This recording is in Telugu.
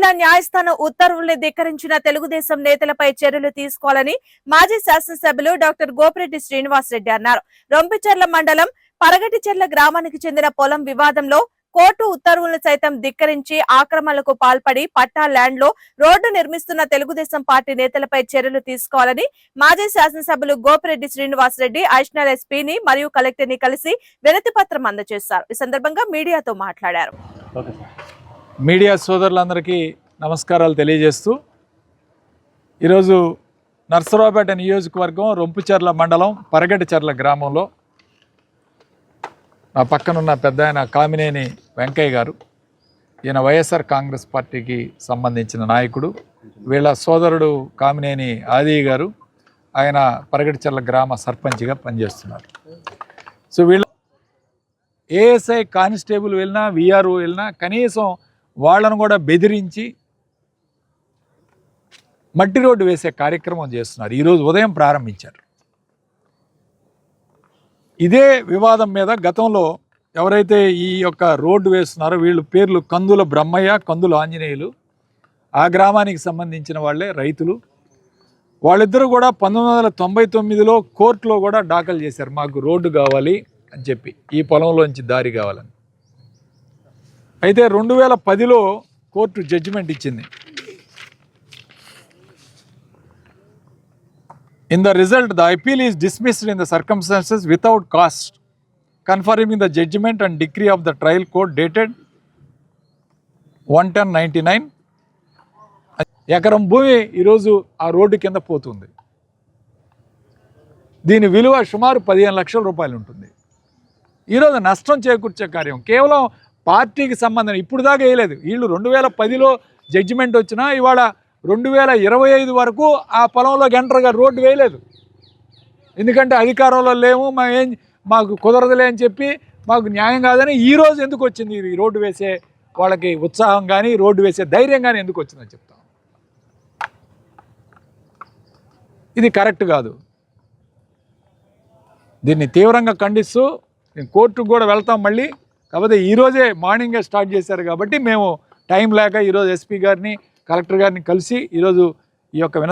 జిల్లా న్యాయస్థానం ఉత్తర్వుల్ని ధిక్కరించిన తెలుగుదేశం నేతలపై చర్యలు తీసుకోవాలని మాజీ శాసనసభ్యులు డాక్టర్ గోపిరెడ్డి శ్రీనివాసరెడ్డి అన్నారు. రొంపిచెర్ల మండలం పరగటిచెర్ల గ్రామానికి చెందిన పొలం వివాదంలో కోర్టు ఉత్తర్వులను సైతం ధిక్కరించి ఆక్రమణలకు పాల్పడి పట్టా ల్యాండ్ లో రోడ్డు నిర్మిస్తున్న తెలుగుదేశం పార్టీ నేతలపై చర్యలు తీసుకోవాలని మాజీ శాసనసభ్యులు గోపిరెడ్డి శ్రీనివాసరెడ్డి అడిషనల్ ఎస్పీని మరియు కలెక్టర్ ని కలిసి వినతి పత్రం అందజేశారు. ఈ సందర్భంగా మీడియాతో మాట్లాడారు. మీడియా సోదరులందరికీ నమస్కారాలు తెలియజేస్తూ ఈరోజు నర్సరావుపేట నియోజకవర్గం రొంపిచెర్ల మండలం పరగటిచెర్ల గ్రామంలో నా పక్కనున్న పెద్ద ఆయన కామినేని వెంకయ్య గారు, ఈయన వైఎస్ఆర్ కాంగ్రెస్ పార్టీకి సంబంధించిన నాయకుడు. వీళ్ళ సోదరుడు కామినేని ఆది గారు, ఆయన పరగటిచెర్ల గ్రామ సర్పంచ్గా పనిచేస్తున్నారు. సో వీళ్ళ ఏఎస్ఐ కానిస్టేబుల్ వెళ్ళినా విఆర్ఓ వెళ్ళినా కనీసం వాళ్ళను కూడా బెదిరించి మట్టి రోడ్డు వేసే కార్యక్రమం చేస్తున్నారు. ఈరోజు ఉదయం ప్రారంభించారు. ఇదే వివాదం మీద గతంలో ఎవరైతే ఈ యొక్క రోడ్డు వేస్తున్నారో వీళ్ళ పేర్లు కందుల బ్రహ్మయ్య, కందుల ఆంజనేయులు, ఆ గ్రామానికి సంబంధించిన వాళ్ళే రైతులు. వాళ్ళిద్దరూ కూడా 1999లో కోర్టులో కూడా దాఖలు చేశారు, మాకు రోడ్డు కావాలి అని చెప్పి, ఈ పొలంలోంచి దారి కావాలని. అయితే 2010లో కోర్టు జడ్జిమెంట్ ఇచ్చింది. In the result, the appeal is dismissed in the circumstances without cost, confirming the judgment and decree of the trial court dated 1/10/99. ఎకరం భూమి ఈరోజు ఆ రోడ్డు కింద పోతుంది. దీని విలువ సుమారు 15 లక్షల రూపాయలు ఉంటుంది. ఈరోజు నష్టం చేకూర్చే కార్యం కేవలం పార్టీకి సంబంధం. ఇప్పుడు దాకా వేయలేదు వీళ్ళు. 2010లో జడ్జిమెంట్ వచ్చినా ఇవాళ 2025 వరకు ఆ పొలంలో గంటగా రోడ్డు వేయలేదు. ఎందుకంటే అధికారంలో లేము, మాకు కుదరదులే అని చెప్పి, మాకు న్యాయం కాదని. ఈరోజు ఎందుకు వచ్చింది ఈ రోడ్డు వేసే వాళ్ళకి ఉత్సాహం కానీ రోడ్డు వేసే ధైర్యం కానీ ఎందుకు వచ్చిందని చెప్తాం. ఇది కరెక్ట్ కాదు. దీన్ని తీవ్రంగా ఖండిస్తూ నేను కోర్టుకు కూడా వెళ్తాం మళ్ళీ. కాకపోతే ఈరోజే మార్నింగే స్టార్ట్ చేశారు కాబట్టి మేము టైం లేక ఈరోజు ఎస్పీ గారిని, కలెక్టర్ గారిని కలిసి ఈరోజు ఈ యొక్క